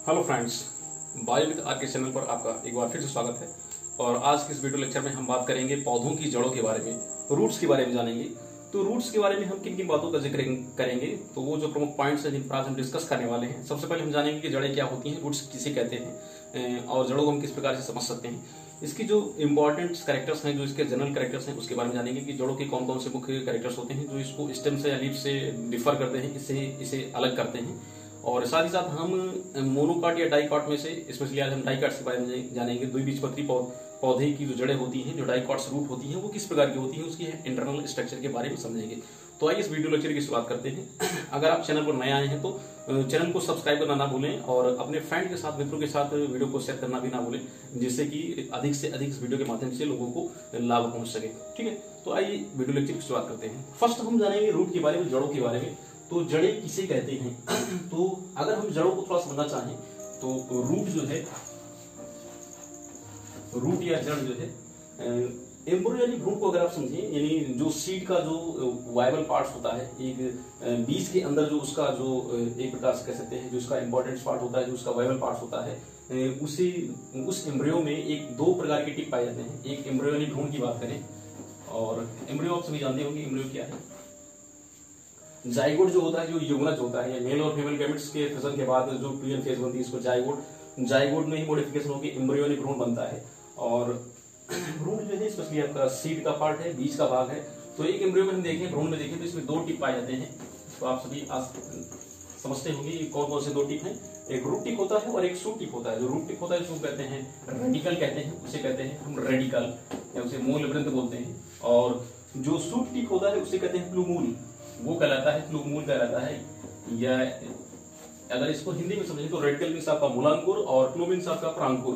Hello friends, bio with R K channel पर आपका एक बार फिर से स्वागत है। और आज के इस वीडियो लेक्चर में हम बात करेंगे पौधों की जड़ों के बारे में, रूट्स के बारे में जानेंगे। तो रूट्स के बारे में हम किन किन बातों का जिक्र करेंगे, तो वो जो प्रमुख पॉइंट्स हैं जिन पर आज हम डिस्कस करने वाले हैं। सबसे पहले हम जानेंगे कि जड़ें क्या होती हैं, रूट्स किसे कहते हैं और जड़ों को हम किस प्रकार से समझ सकते हैं। इसकी जो इंपॉर्टेंट कैरेक्टर्स हैं, जो इसके जनरल कैरेक्टर्स हैं, उसके बारे में जानेंगे कि जड़ों के कौन कौन से मुख्य कैरेक्टर्स होते हैं जो इसको स्टेम से या लीफ से डिफर करते हैं, इसे अलग करते हैं। और साथ ही साथ हम मोनोकाट या डाइकॉट में से, स्पेशली आज हम डाइकॉट्स के बारे में जानेंगे। द्विबीजपत्री पौधे की जो जड़ें होती हैं, जो डाइकॉट्स रूट होती हैं, वो किस प्रकार की होती हैं, उसकी इंटरनल स्ट्रक्चर के बारे में समझेंगे। तो आइए इस वीडियो लेक्चर की शुरुआत करते हैं। अगर आप चैनल पर नए आए हैं तो चैनल को सब्सक्राइब करना ना भूलें और अपने फ्रेंड के साथ, मित्रों के साथ वीडियो को शेयर करना भी ना भूलें, जिससे कि अधिक से अधिक इस वीडियो के माध्यम से लोगों को लाभ पहुंच सके। ठीक है, तो आइए वीडियो लेक्चर की शुरुआत करते हैं। फर्स्ट हम जानेंगे रूट के बारे में, जड़ों के बारे में। तो जड़ें किसे कहते हैं? तो अगर हम जड़ों को थोड़ा समझना चाहें तो रूट जो है, रूट या जड़ जो है, एम्ब्रियो यानी भ्रूण को अगर आप समझें, यानी जो सीड का जो वायबल पार्ट होता है, एक बीज के अंदर जो उसका जो एक प्रकार से कह सकते हैं जो उसका इंपॉर्टेंट पार्ट होता है, जो उसका वायबल पार्ट होता है, उस एम्ब्रियो में एक दो प्रकार के टिप पाए जाते हैं। एक एम्ब्रियो यानी भ्रूण की बात करें, और एम्ब्रियो आप सभी जानते होंगे एम्ब्रियो क्या है। जाइगोट जो होता है, जो युग्मनज होता है, मेल और फीमेल गैमेट्स के फिजन के बाद जो ट्विन फेज बनती है, इसको जाइगोट में ही मॉडिफिकेशन होकर एम्ब्रियो यानी भ्रूण बनता है। और भ्रूण जो है स्पेशली आपका सीड का पार्ट है, बीज का भाग है। तो एक एम्ब्रियो में हम देखें, भ्रूण में देखें तो इसमें दो टिप पाए जाते हैं। तो आप सभी समझते होंगे कौन कौन से दो टिप हैं। एक रूट टिप होता है और एक शूट टिप होता है। जो रूट टिप होता है उसको कहते हैं रेडिकल कहते हैं, उसे कहते हैं हम रेडिकल या उसे मूल वृंत बोलते हैं। और जो शूट टिप होता है उसे कहते हैं प्लूमूल, वो कहलाता है, प्लूमूल कहलाता है। या अगर इसको हिंदी में समझें तो रेडिकल मीन्स आपका मूलांकुर और प्लू मीन्स आपका प्रांकुर।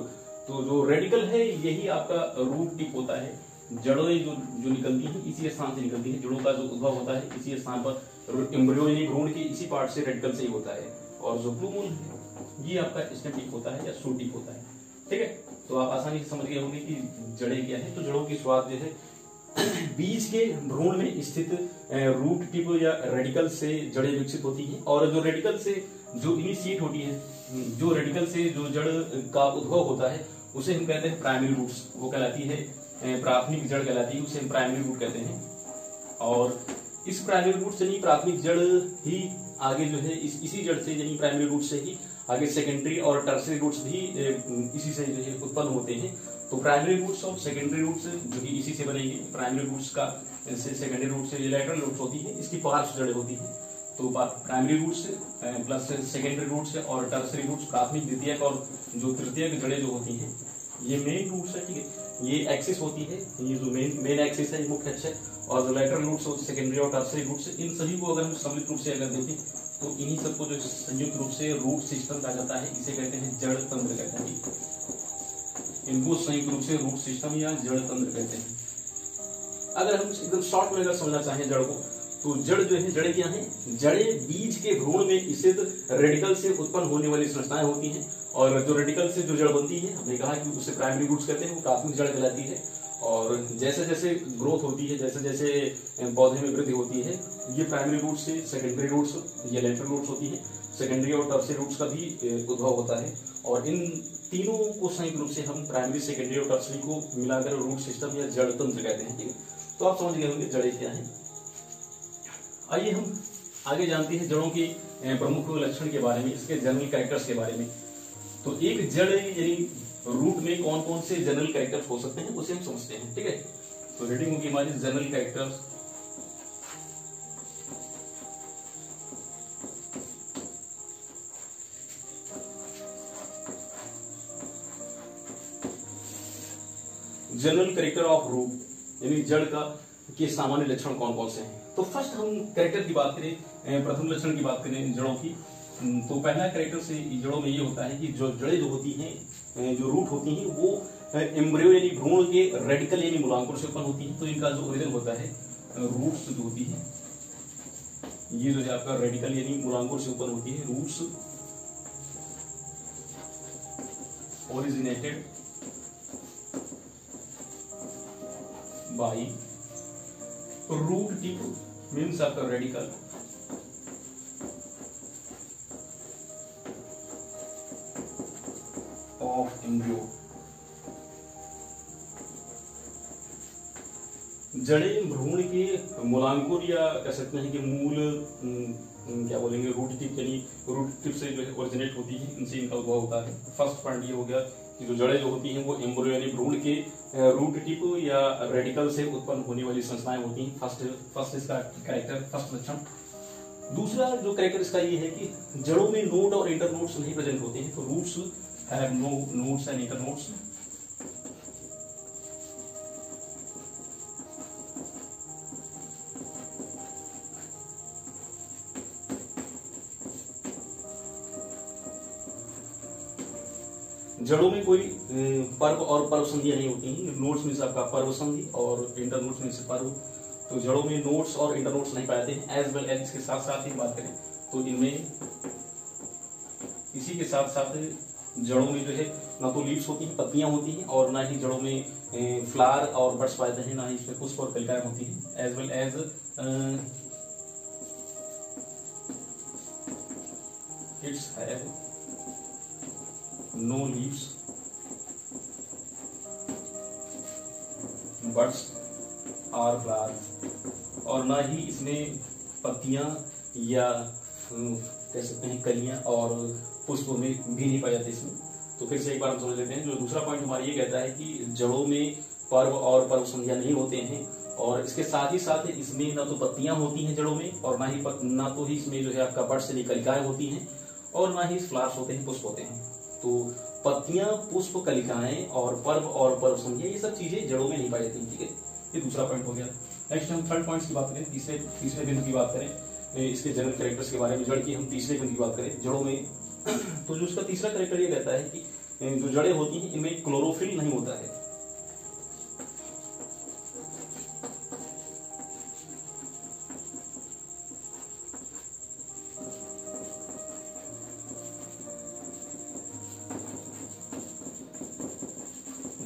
तो जो रेडिकल है यही आपका रूट टिप होता है। जड़ें जो निकलती हैं इसी स्थान से निकलती हैं, जड़ों का जो उद्भव होता है इसी स्थान पर, एम्ब्रियो यानी भ्रूण के इसी पार्ट से, रेडिकल से ही होता है। और जो प्लूमूल है ये आपका स्टेम टिप होता है या शूट टिप होता है। ठीक है, तो आप आसानी से समझ गए होंगे कि जड़ें क्या है। तो जड़ों की शुरुआत जो है बीज के भ्रूण में स्थित रूट टिप या रेडिकल से जड़ें विकसित होती हैं। और जो रेडिकल से जो इनिशिएट होती है, जो रेडिकल से जो जड़ का उद्भव होता है, उसे हम कहते हैं प्राइमरी रूट्स। वो कहलाती है प्राथमिक जड़ कहलाती है, उसे हम प्राइमरी रूट कहते हैं। और इस प्राइमरी रूट से यानी प्राथमिक जड़ ही आगे जो है इसी जड़ से यानी प्राइमरी रूट से ही आगे सेकेंडरी और टर्सरी रूट्स भी इसी से जो है उत्पन्न होते हैं। तो प्राइमरी रूट्स और सेकेंडरी रूट्स जो कि इसी से बनेंगे। प्राइमरी रूट्स का से सेकेंडरी रूट से लैटरल रूट्स होती है, इसकी पार्श्व जड़ें होती हैं। तो प्राइमरी रूट से प्लस सेकेंडरी रूट से और टर्सरी रूट्स, प्राथमिक, द्वितीयक और जो तृतीयक जड़ें जो होती हैं, ये मेन रूट्स है। ठीक है, ये एक्सिस होती है, ये जो मेन एक्सिस है, ये मुख्य अक्ष है। और जो लैटरल रूट्स होती है, सेकेंडरी और टर्सरी रूट्स, इन सभी को अगर हम सम्मिलित रूप से अगर देखें तो इन्हीं सबको जो संयुक्त रूप से रूट सिस्टम कहा जाता है। इसे कहते हैं जड़ तंत्र कहते हैं। इनको संयुक्त रूप से रूट सिस्टम या जड़ तंत्र कहते हैं। अगर हम एकदम शॉर्ट में अगर समझना चाहें जड़ को, तो जड़ जो है, जड़ें क्या हैं? जड़ें बीज के भ्रूण में स्थित रेडिकल से उत्पन्न होने वाली संरचनाएं होती हैं। और जो रेडिकल से जो जड़ बनती है, हमने कहा कि उसे प्राइमरी रूट्स कहते हैं, वो प्राथमिक जड़ कहलाती है। और जैसे जैसे ग्रोथ होती है, जैसे जैसे पौधे में वृद्धि होती है, ये प्राइमरी रूट से सेकेंडरी रूट्स, ये लेटरल रूट्स होती है। सेकेंडरी और टर्सरी रूट्स का भी उद्भव होता है। और इन तीनों को संयुक्त रूप से हम प्राइमरी, सेकेंडरी और टर्सरी को मिलाकर रूट सिस्टम या जड़ तंत्र कहते हैं। ठीक है, तो आप समझ गए होंगे जड़ें क्या हैं। आइए हम आगे जानते हैं जड़ों के प्रमुख लक्षण के बारे में, इसके जनरल कैरेक्टर्स के बारे में। तो एक जड़ यानी रूट में कौन कौन से जनरल कैरेक्टर्स हो सकते हैं उसे हम समझते हैं। ठीक है, तो रीडिंग होगी हमारी general characters. General character of root यानी जड़ का के सामान्य लक्षण कौन कौन से हैं। तो फर्स्ट हम कैरेक्टर की बात करें, प्रथम लक्षण की बात करें जड़ों की, तो पहला कैरेक्टर से जड़ों में ये होता है कि जो जड़ें जो होती हैं, जो रूट होती हैं, वो एम्ब्रियो यानी भ्रूण के रेडिकल यानी मूलांकुर से उत्पन्न होती हैं। तो इनका जो ओरिजिन होता है, रूट्स जो होती है, ये जो है आपका रेडिकल यानी मूलांकुर से उत्पन्न होती है। Roots originated by root tip means आपका रेडिकल ऑफ एम्ब्रियो। जड़ें भ्रूण के मूलांकुर या कह सकते हैं कि मूल क्या बोलेंगे रूट टिप, यानी रूट टिप से जो है ओरिजिनेट होती है, इनसे इनका उद्भव होता है। फर्स्ट पॉइंट ये हो गया कि जो जड़ें जो होती हैं वो एम्ब्रियो यानी भ्रूण के रूट टिप या रेडिकल से उत्पन्न होने वाली संरचनाएं होती हैं। फर्स्ट इसका कैरेक्टर, फर्स्ट लक्षण। दूसरा जो कैरेक्टर इसका ये है कि जड़ों में नोड और इंटर नोड्स नहीं प्रेजेंट होते हैं। तो roots have no nodes and internodes. जड़ों में कोई पर्व और पर्व संधियां नहीं होती हैं। नोड्स मीन्स आपका पर्व संधि और इंटर नोड्स मीन्स पर्व। तो जड़ों में नोड्स और इंटर नोड्स नहीं पाते हैं। एज वेल एज इसके साथ साथ ही बात करें तो इनमें इसी के साथ साथ जड़ों में जो है ना तो लीव्स होती हैं, पत्तियां होती हैं, और ना ही जड़ों में फ्लावर और बड्स पाते हैं, ना ही इसमें पुष्प और कलिकाएं होती हैं। As well as it's have no leaves, buds और फ्लावर, और ना ही इसमें पत्तियां या कह सकते हैं कलियां और पुष्प में भी नहीं पाए जाते इसमें। तो फिर से एक बार हम समझ लेते हैं। जो दूसरा पॉइंट हमारा ये कहता है कि जड़ों में पर्व और पर्व संधियां नहीं होते हैं, और इसके साथ ही इसमें ना तो पत्तियां होती हैं जड़ों में, और ना तो ही इसमें जो है आपका बड्स यानी कलिकाएं होती हैं, और ना ही फ्लावर्स होते हैं, पुष्प होते हैं। तो पत्तियां, पुष्प, कलिकाएं और पर्व संधियां, ये सब चीजें जड़ों में नहीं पाई जाती। ठीक है, ये दूसरा पॉइंट हो गया। नेक्स्ट हम थर्ड पॉइंट की बात करें, तीसरे बिंदु की बात करें, इसके जनरल कैरेक्टर्स के बारे में। जड़ की हम तीसरे बिंदु की बात करें जड़ों में, तो जो उसका तीसरा कैरेक्टर ये कहता है कि जो जड़ें होती हैं इनमें क्लोरोफिल नहीं होता है।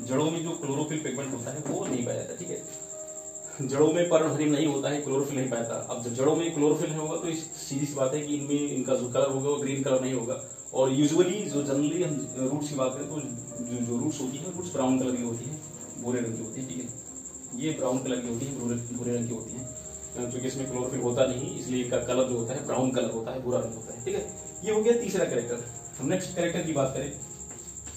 जड़ों में जो क्लोरोफिल पिगमेंट होता है वो नहीं पाया जाता। ठीक है, जड़ों में पर्णहरित नहीं होता है, क्लोरोफिल नहीं पाता। अब जब जड़ों में क्लोरोफिल नहीं होगा तो सीधी सी बात है कि इनमें इनका जो कलर होगा वो ग्रीन कलर नहीं होगा। और यूजुअली जो जनरली हम रूट्स की बात करें तो जो रूट्स होती है, रूट्स ब्राउन कलर की होती है, भूरे रंग की होती है। ठीक है, ये ब्राउन कलर की होती है, भूरे रंग की होती है, क्योंकि इसमें क्लोरोफिल होता नहीं, इसलिए इनका कलर जो होता है ब्राउन कलर होता है, भूरा रंग होता है। ठीक है, ये हो गया तीसरा कैरेक्टर। हम नेक्स्ट कैरेक्टर की बात करें,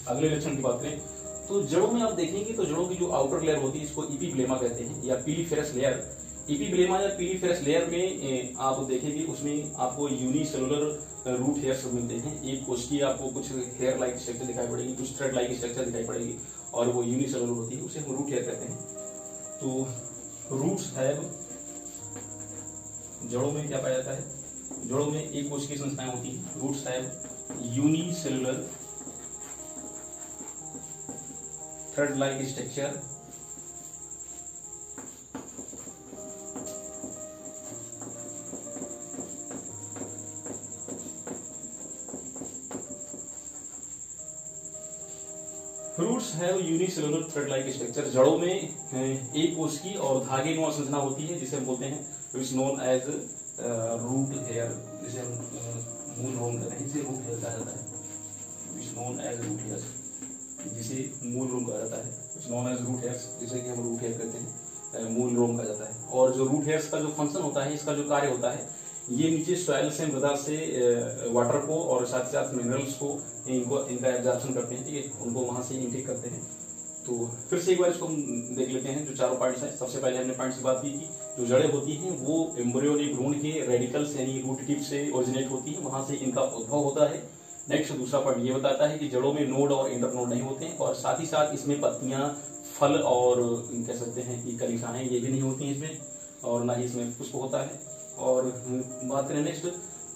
अगले लक्षण की बात करें, तो जड़ों में आप देखेंगे तो जड़ों की जो आउटर लेयर होती है इसको इपीब्लेमा कहते हैं, या पीलीफेरस लेयर। इपीब्लेमा या पीलीफेरस लेयर में आप देखेंगे उसमें आपको यूनिसेलुलर रूट हेयर्स मिलते हैं। एक कोशिकी आपको कुछ हेयर लाइक स्ट्रक्चर दिखाई पड़ेगी, कुछ थ्रेड लाइक स्ट्रक्चर दिखाई पड़ेगी, और वो यूनिसेलुलर होती है, उसे हम रूट हेयर कहते हैं। तो रूट्स हैव, जड़ों में क्या पाया जाता है, जड़ों में एक कोशिकीय संरचनाएं होती है। Roots have unicellular thread like structure, fruits have unicellular thread like structure. जड़ों में एक कोशिकी और धागे नुमा संरचना होती है, जिसे हम बोलते हैं विच नोन एज रूट हेयर, जिसे हम मूल रोम कहते हैं, जिसे रूट हेयर कहा जाता है, विच नोन एज रूट हेयर, जिसे मूल रोम कहा जाता है, विच नोन एज रूट हेयर्स, जिसे कि हम रूट हेयर कहते हैं, मूल रोम कहा जाता है। और जो रूट हेयर्स का जो फंक्शन होता है, इसका जो कार्य होता है, ये नीचे सॉइल से, मृदा से वाटर को और साथ साथ मिनरल्स को इनका एब्जॉर्प्शन करते हैं। ठीक है, उनको वहां से इनटेक करते हैं। तो फिर से एक बार इसको हम देख लेते हैं, जो चारों पॉइंट्स हैं। सबसे पहले हमने पॉइंट्स की बात की कि जो जड़ें होती हैं वो एम्ब्रियोनिक भ्रूण के रेडिकल्स यानी रूट टिप से ओरिजिनेट होती है, वहां से इनका उद्भव होता है। नेक्स्ट दूसरा पॉइंट ये बताता है कि जड़ों में नोड और इंटरनोड नहीं होते हैं, और साथ ही साथ इसमें पत्तियां, फल और कह सकते हैं कि कलिकाएं ये भी नहीं होती हैं इसमें, और ना ही इसमें पुष्प होता है। और बात करें नेक्स्ट,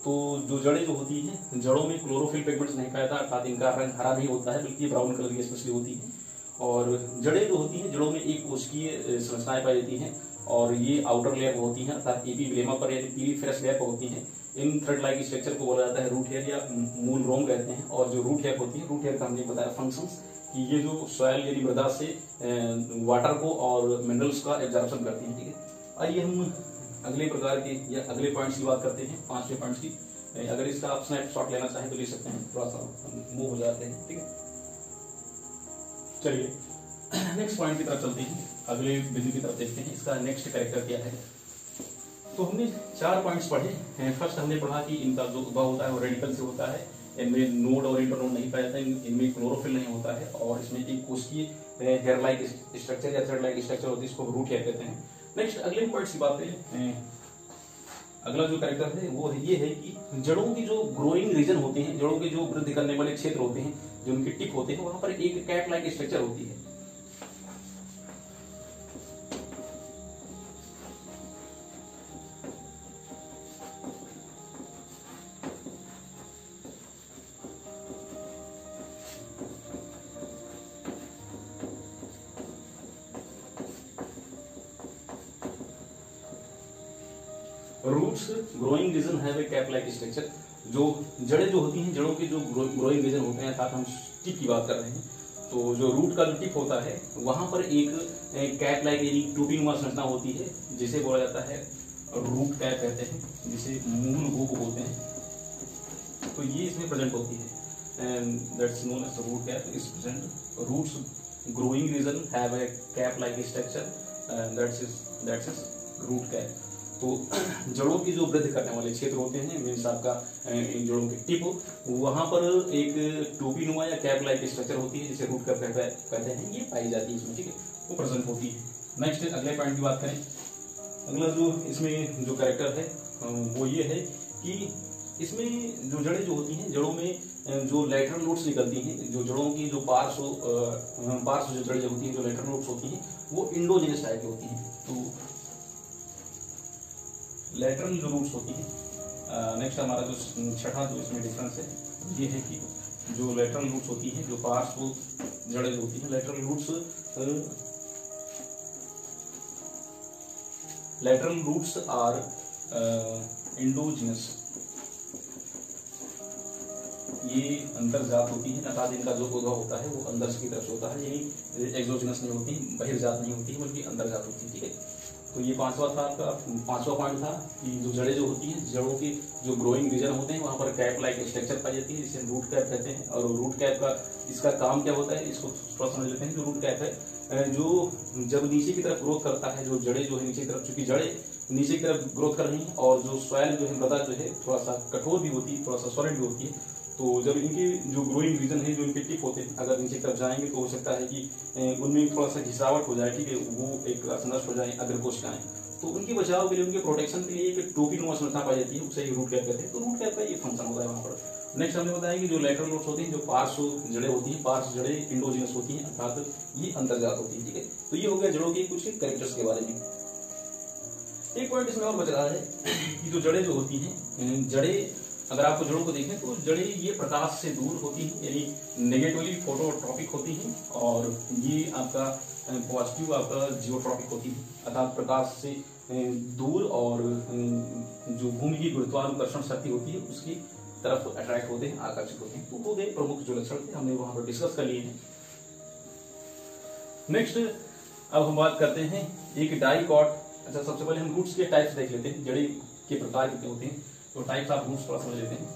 तो जो जड़ें जो होती हैं, जड़ों में क्लोरोफिल पिगमेंट्स नहीं पाया जाता, अर्थात इनका रंग हरा नहीं होता है, बल्कि ब्राउन कलर की स्पेशली होती है। और जड़ें जो होती हैं, जड़ों में एक कोशिकीय संरचनाएं पाई जाती हैं, और ये आउटर लेयर होती हैं, अर्थात एपीब्लेमा पर यानी पीलीफेरस लेयर पर होती हैं। इन थ्रेड लाइक स्ट्रक्चर को बोला जाता है रूट हेयर या मूल रोम कहते हैं। और जो रूट हेयर होती है, रूट हेयर का हमने बताया फंक्शंस कि ये जो सॉइल यानी मृदा से वाटर को और मिनरल्स का एब्जॉर्प्शन करती है। ठीक है, आइए हम अगले प्रकार के या अगले पॉइंट्स की बात करते हैं, 5वें पॉइंट्स की। अगर इसका आप स्नैपशॉट लेना चाहें तो ले सकते हैं, थोड़ा सा मूव हो जाते हैं। ठीक है, चलिए नेक्स्ट पॉइंट की तरफ चलते हैं, अगले बिंदु की तरफ देखते हैं इसका नेक्स्ट कैरेक्टर क्या है। तो हमने 4 पॉइंट्स पढ़े हैं। फर्स्ट हमने पढ़ा कि इनका जो उद्भव होता है वो रेडिकल से होता है, इनमें नोड और इंटरनोड नहीं पाया जाता, इनमें क्लोरोफिल नहीं होता है, और इसमें एक कोशिकीय हेयर लाइक स्ट्रक्चर या थ्रेड लाइक स्ट्रक्चर होती है, इसको रूट हेयर कहते हैं। नेक्स्ट अगले पॉइंट्स की बात करें, अगला जो कैरेक्टर है वो ये है कि जड़ों की जो ग्रोइंग रीजन होते हैं, जड़ों के जो वृद्धि करने वाले क्षेत्र होते हैं, जो उनके टिप होते हैं, वहां पर एक कैट लाइक स्ट्रक्चर होती है। रूट्स ग्रोइंग रीजन है वे कैप लाइक स्ट्रक्चर। जो जड़ें जो होती हैं, जड़ों के जो ग्रोइंग रीजन होते हैं, अर्थात हम टिप की बात कर रहे हैं, तो जो रूट का जो टिप होता है वहां पर एक कैप लाइक यानी टोपीनुमा संरचना होती है, जिसे बोला जाता है रूट कैप कहते हैं, जिसे मूल गोप बोलते हैं। तो ये इसमें प्रेजेंट होती है and that's known as root cap is present. Roots growing region have a cap like structure and that's is root cap. तो जड़ों की जो वृद्धि करने वाले क्षेत्र होते हैं, मीन्स आपका इन जड़ों की टिप, वहां पर एक टोपीनुमा या कैप लाइक स्ट्रक्चर होती है, जिसे रूट कैप कहते हैं, ये पाई जाती है इसमें, ठीक है, वो प्रेजेंट होती है। नेक्स्ट अगले पॉइंट की बात करें, अगला जो इसमें जो कैरेक्टर है वो ये है कि इसमें जो जड़ें जो होती हैं, जड़ों में जो लेटरल रूट्स निकलती हैं, जो जड़ों की जो पार्श्व जो जड़ें होती हैं, जो लेटरल रूट्स होती हैं, वो इंडोजिनस टाइप की होती हैं। तो लेटरल जो रूट्स होती हैं, नेक्स्ट हमारा जो छठा जो इसमें डिफरेंस है ये है कि जो लेटरल रूट्स होती हैं, जो पार्श्व जड़ें जो होती हैं, लेटरल रूट्स आर इंडोजिनस, ये अंतर्जात होती है, अर्थात इनका जो उद्भव होता है वो अंदर की तरफ से होता है, यानी एक्सोजिनस नहीं होती, बहिर्जात नहीं होती है, बल्कि अंतर्जात होती है, ठीक है। तो ये पांचवा पॉइंट था कि जो जड़ें जो होती हैं, जड़ों की जो ग्रोइंग रीजन होते हैं, वहां पर कैप लाइक स्ट्रक्चर पाई जाती है, जिसे रूट कैप कहते हैं। और रूट कैप का इसका काम क्या होता है, इसको थोड़ा समझ लेते हैं। जो रूट कैप है, जो जब नीचे की तरफ ग्रोथ करता है, जो जड़ें जो है नीचे की तरफ, चूंकि जड़ें नीचे की तरफ ग्रोथ कर रही हैं, और जो सॉइल जो है, मृदा जो है थोड़ा सा कठोर भी होती है, थोड़ा सा सॉलिड भी होती है, तो जब इनके जो ग्रोइंग रीजन है, जो इनके टिप होते हैं, अगर नीचे की तरफ जाएंगे तो हो सकता है कि उनमें थोड़ा सा घिसावट हो जाए, ठीक है, वो एक नष्ट हो जाए अग्र कोशिकाएं। तो उनके बचाव के लिए, उनके प्रोटेक्शन के लिए एक टोपीनुमा संरचना पाई जाती है, उसे ही रूट कैप कहते हैं। तो रूट कैप का ये फंक्शन होता है वहां पर। नेक्स्ट हमने बताया कि जो लेटरल रूट्स होती हैं, जो पार्श्व जड़ें होती हैं, पार्श्व जड़ें इंडोजिनस होती हैं, अर्थात ये अंतर्जात होती है, ठीक है। तो ये हो गया जड़ों के कुछ कैरेक्टर्स के बारे में। एक पॉइंट इसमें और बच रहा है कि जो जड़ें जो होती हैं, जड़ें अगर आपको जड़ों को देखें तो जड़ें ये प्रकाश से दूर होती हैं, यानी नेगेटिवली फोटोट्रॉपिक होती हैं, और ये आपका पॉजिटिव आपका जियोट्रॉपिक होती है, अर्थात प्रकाश से दूर, और जो भूमि की गुरुत्वाकर्षण शक्ति होती है उसकी तरफ अट्रैक्ट होते हैं, आकर्षित होते हैं। तो वो गए प्रमुख जो लक्षण थे, हमने वहां पर डिस्कस कर लिए हैं। नेक्स्ट अब हम बात करते हैं एक डाइकॉट। अच्छा, सबसे पहले हम रूट्स के टाइप्स देख लेते हैं, जड़ें के प्रकार कितने होते हैं, तो टाइप्स ऑफ रूट्स थोड़ा समझ लेते हैं।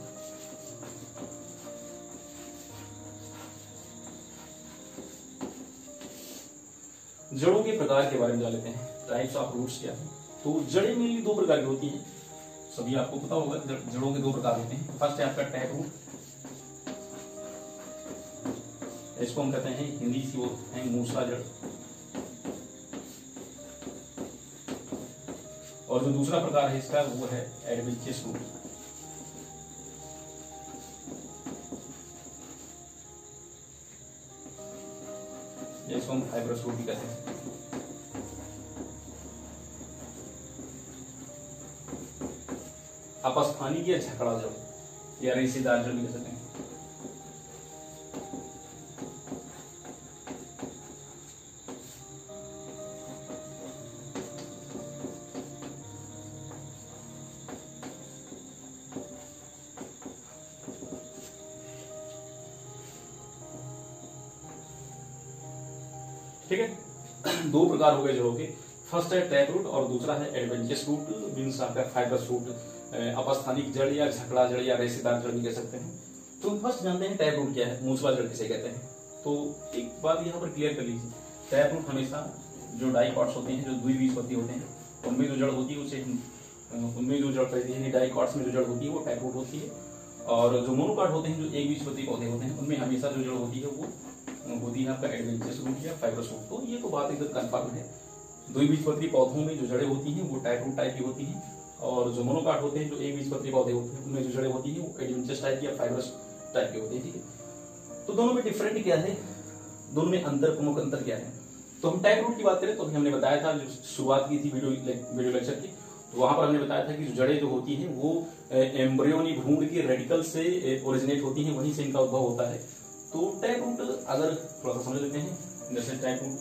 जड़ों के प्रकार के बारे में जान लेते हैं, टाइप्स ऑफ रूट्स क्या है। तो जड़ें मेनली 2 प्रकार की होती हैं, सभी आपको पता होगा, जड़ों के 2 प्रकार होते हैं। फर्स्ट है आपका टैप रूट, इसको हम कहते हैं हिंदी से वो है मूसला जड़, और जो दूसरा प्रकार है इसका वो है एडवेंचरस रूट। इसको हम फाइब्रस रूट भी कहते हैं। अपस्थानिक या झकड़ा जड़ या रेशेदार जड़ भी कह सकते हैं। ठीक है, 2 प्रकार हो गए जड़ों के। फर्स्ट है टैप रूट और दूसरा है एडवेंचरस रूट, मीन्स आपका फाइब्रस रूट, अपस्थानिक जड़ या झकड़ा जड़ या रेशेदार जड़ भी कह सकते हैं। तो फर्स्ट जानते हैं टैप रूट क्या है, मूसला जड़ किसे कहते हैं। तो एक बात यहाँ पर क्लियर कर लीजिए, टैप रूट हमेशा जो डाइकॉट्स होते हैं, जो द्विबीजपत्री होते हैं, उनमें जो जड़ होती है उसे उनमें जो जड़ कहती है, डाइकॉट्स में जो जड़ होती है वो टैप रूट होती है। और जो मोनोकॉट होते हैं, जो एक बीजपत्री पौधे होते हैं, उनमें हमेशा जो जड़ होती है वो होती है आपका एडवेंचरस रूट या फाइब्रस रूट। तो ये तो बात एकदम कन्फर्म है, द्विबीजपत्री पौधों में जो जड़ें होती हैं वो टैप रूट टाइप की होती हैं, और जो मोनोकॉट होते हैं, जो एक बीजपत्री पौधे होते हैं, उनमें जो जड़ें होती हैं वो एडवेंचरस टाइप या फाइब्रस टाइप के होते हैं। ठीक है, तो दोनों में डिफरेंट क्या है, दोनों में अंतर, प्रमुख अंतर क्या है। तो हम टैप रूट की बात करें तो अभी हमने बताया था, जो शुरुआत की थी वीडियो लेक्चर की, तो वहां पर हमने बताया था कि जो जड़ें जो होती हैं वो एम्ब्रियोनिक भ्रूण के रेडिकल से ओरिजिनेट होती हैं, वहीं से इनका उद्भव होता है। तो टैप रूट अगर थोड़ा सा समझ लेते हैं, जैसे टैप रूट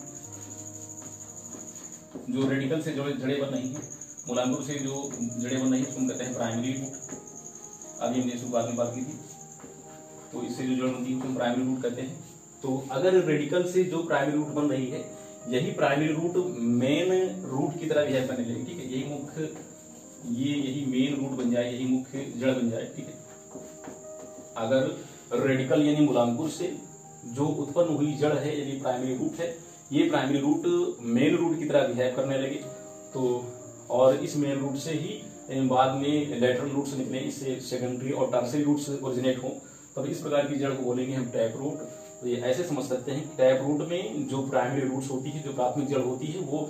जो रेडिकल से जो जड़ें बन रही हैं, मूलांकुर से जो जड़ें बन रही हैं उसको कहते हैं प्राइमरी रूट। अभी हमने शुरुआत में बात की थी, तो इससे जो जड़ बनती है उसको प्राइमरी रूट कहते हैं। तो अगर रेडिकल से जो प्राइमरी रूट बन रही है, यही प्राइमरी रूट मेन रूट की तरह बिहेव करने लगे। ठीक है, यही मुख्य, यही मेन रूट बन जाए, यही मुख्य जड़ बन जाए। ठीक है, अगर रेडिकल यानी मूलांकुर से जो उत्पन्न हुई जड़ है यानी प्राइमरी रूट है, ये प्राइमरी रूट मेन रूट की तरह बिहेव करने लगे, तो और इस मेन रूट से ही बाद में लेटरल रूट्स निकले, इससे सेकेंडरी और टर्शियरी रूट्स ओरिजिनेट हो, तब इस प्रकार की जड़ को बोलेंगे हम टैप रूट। तो ये ऐसे समझ सकते हैं कि टैप रूट में जो प्राइमरी रूट्स होती है, जो प्राथमिक जड़ होती है, वो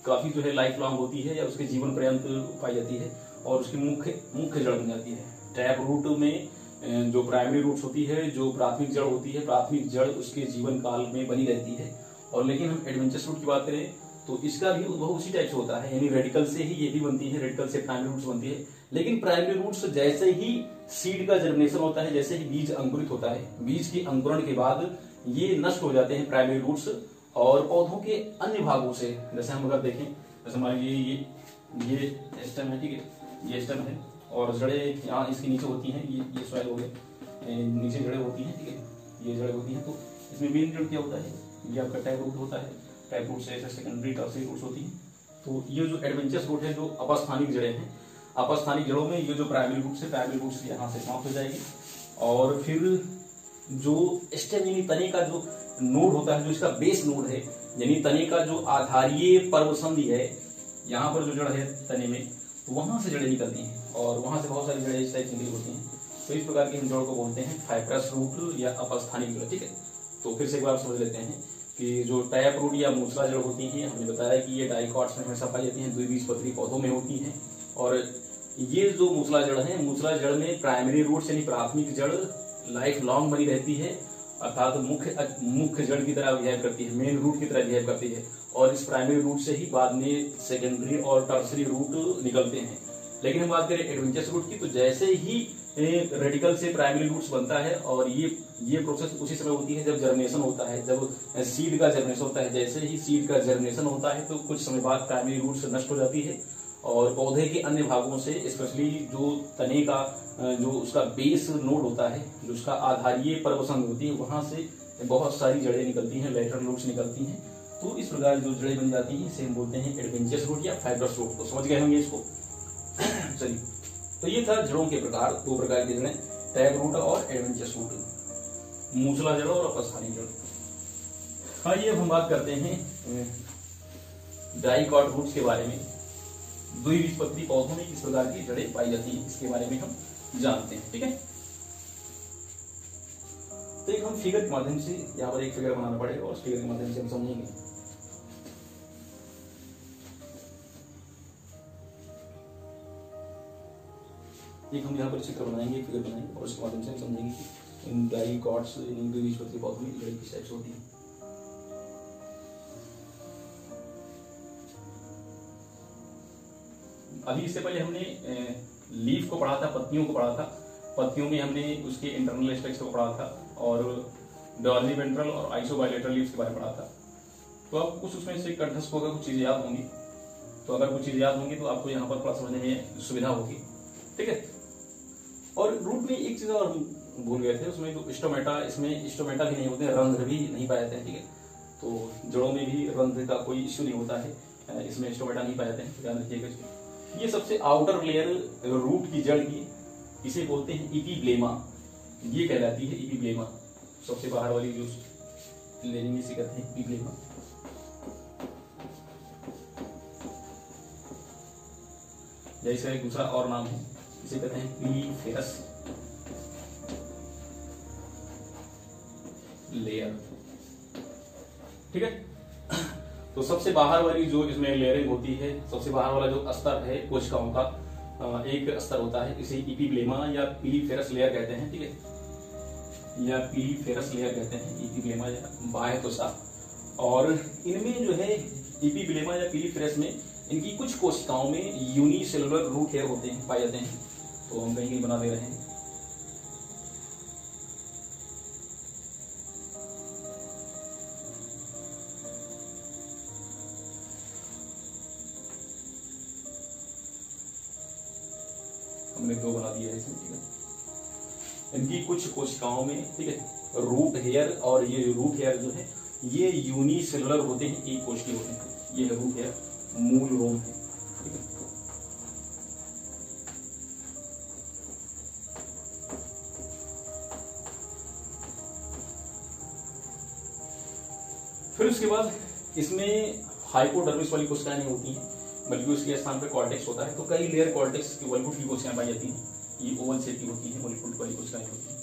काफी जो है लाइफ लॉन्ग होती है या उसके जीवन पर्यंत पाई जाती है और उसकी मुख्य जड़ बन जाती है। टैप रूट में जो प्राइमरी रूट्स होती है, जो प्राथमिक जड़ होती है, प्राथमिक जड़ उसके जीवन काल में बनी रहती है। और लेकिन हम एडवेंचरस रूट की बात करें तो इसका भी उद्भव उसी टाइप से होता है, यानी रेडिकल से ही ये भी बनती है, रेडिकल से प्राइमरी रूट्स बनती है। लेकिन प्राइमरी रूट्स जैसे ही सीड का जर्मिनेशन होता है, जैसे ही बीज अंकुरित होता है, बीज की अंकुरण के बाद ये नष्ट हो जाते हैं प्राइमरी रूट्स, और पौधों के अन्य भागों से, जैसे हम अगर देखें, जैसे मान लीजिए ये स्टेम है। ठीक है, ये स्टेम है और जड़ें यहाँ इसके नीचे होती हैं, ये सॉइल हो गए, नीचे जड़ें होती हैं। ठीक है, ये जड़ें होती हैं, तो इसमें मेन जड़ क्या होता है, ये आपका टैप रूट होता है। टैप रूट से सेकेंडरी टर्शियरी रूट्स होती हैं। तो ये जो एडवेंचरस रूट है, जो अपस्थानिक जड़ें हैं, अपस्थानिक जड़ों में ये जो प्राइमरी रूट से यहाँ से समाप्त हो जाएगी, और फिर जो स्टेम यानी तने का जो नोड होता है, जो इसका बेस नोड है, यानी तने का जो आधारीय पर्व संधि है, यहाँ पर जो जड़ है तने में, तो वहां से जड़ें निकलती हैं और वहां से बहुत सारी जड़ें इस टाइप निकली होती हैं। तो इस प्रकार की हम जड़ को बोलते हैं फाइब्रस रूट या अपस्थानिक जड़। ठीक है, तो फिर से एक बार समझ लेते हैं कि जो टैप रूट या मूसला जड़ होती है, हमने बताया कि ये डाइकॉट्स में हमेशा पाई जाती हैं, द्विबीजपत्री पौधों में होती हैं। और ये जो मूसला जड़ है, मूसला जड़ में प्राइमरी रूट्स यानी प्राथमिक जड़ लाइफ लॉन्ग बनी रहती है, अर्थात मुख्य जड़ की तरह बिहेव करती है, मेन रूट की तरह बिहेव करती है, और इस प्राइमरी रूट से ही बाद में सेकेंडरी और टर्शियरी रूट निकलते हैं। लेकिन हम बात करें एडवेंचरस रूट की, तो जैसे ही रेडिकल से प्राइमरी रूट्स बनता है, और ये प्रोसेस उसी समय होती है जब जर्मिनेशन होता है, जब सीड का जर्मिनेशन होता है। जैसे ही सीड का जर्मिनेशन होता है तो कुछ समय बाद प्राइमरी रूट्स नष्ट हो जाती है, और पौधे के अन्य भागों से, स्पेशली जो तने का जो उसका बेस नोड होता है, जो उसका आधारीय पर्वसंग होती है, वहां से बहुत सारी जड़ें निकलती हैं, लेटरल रूट्स निकलती हैं। तो इस प्रकार जो जड़ें बन जाती हैं इसे हम बोलते हैं एडवेंचरस रूट या फाइब्रस रूट। तो समझ गए होंगे इसको। चलिए, तो ये था जड़ों के प्रकार, दो प्रकार की जड़ें, टैप रूट और एडवेंचरस रूट, मूसला जड़ और अपस्थानिक जड़। आइए अब हम बात करते हैं डाइकॉट रूट्स के बारे में। द्विबीजपत्री पौधों में किस प्रकार की जड़ें पाई जाती हैं, इसके बारे में हम जानते हैं। ठीक है, तो एक हम फिगर के माध्यम से, यहाँ पर एक फिगर बनाना पड़ेगा और उस फिगर के माध्यम से हम समझेंगे। एक हम यहाँ पर चित्र बनाएंगे, फिगर बनाएंगे, और उसके माध्यम से हम समझेंगे कि इन डाइकॉट्स, इन द्विबीजपत्री पौधों में जड़ें किस टाइप से होती हैं। अभी इससे पहले हमने लीफ को पढ़ा था, पत्तियों को पढ़ा था। पत्तियों में हमने उसके इंटरनल स्ट्रक्चर को पढ़ा था, और डॉर्निवेंट्रल और आइसोबाइलेटरल लीव्स के बारे में पढ़ा था। तो अब कुछ उसमें से कंठस्थ होगा, कुछ चीजें याद होंगी। तो अगर कुछ चीजें याद होंगी तो आपको यहाँ पर थोड़ा समझने में सुविधा होगी। ठीक है, और रूट में एक चीज और भूल गए थे, उसमें जो स्टोमेटा, इसमें स्टोमेटा भी नहीं होते, रंध्र भी नहीं पाए जाते हैं। ठीक है, तो जड़ों में भी रंध्र का कोई इश्यू नहीं होता है, इसमें स्टोमेटा नहीं पाए जाते हैं, ध्यान रखिएगा। ये सबसे आउटर लेयर रूट की जड़ की, इसे बोलते हैं इपीब्लेमा, ये कहलाती है इपीब्लेमा। सबसे बाहर वाली जो लेयरिंग इसे कहते हैं इपीब्लेमा। या इसका एक दूसरा और नाम है, इसे कहते हैं पीलीफेरस लेयर। ठीक है, तो सबसे बाहर वाली जो इसमें लेयरिंग होती है, सबसे बाहर वाला जो स्तर है कोशिकाओं का एक स्तर होता है, इसे इपीब्लेमा या पीलीफेरस लेयर कहते हैं। ठीक है, या पीलीफेरस लेयर कहते हैं, इपीब्लेमा या बाह्य त्वचा। और इनमें जो है इपीब्लेमा या पीलीफेरस में इनकी कुछ कोशिकाओं में यूनिसेलुलर रूट हेयर होते हैं, पाए जाते हैं। तो हम कहीं बना दे रहे हैं। हमने 2 बना दिया है इसमें। ठीक है, इनकी कुछ कोशिकाओं में, ठीक है, रूट हेयर, और ये रूट हेयर जो है ये यूनिसेलुलर होते हैं, एक कोश के होते हैं। ये रूट हेयर मूल रोम है। ठीक है, फिर उसके बाद इसमें हाइपोडर्मिस वाली कोशिकाएं नहीं होती हैं, बल्कि उसके स्थान पे कॉर्टेक्स होता है। तो कई लेयर कॉर्टेक्स की वॉल्कुट की कोशिकाएं पाई जाती हैं। ये ओवल शेप की होती है, वॉल्कुट वाली कोशिकाएं होती हैं।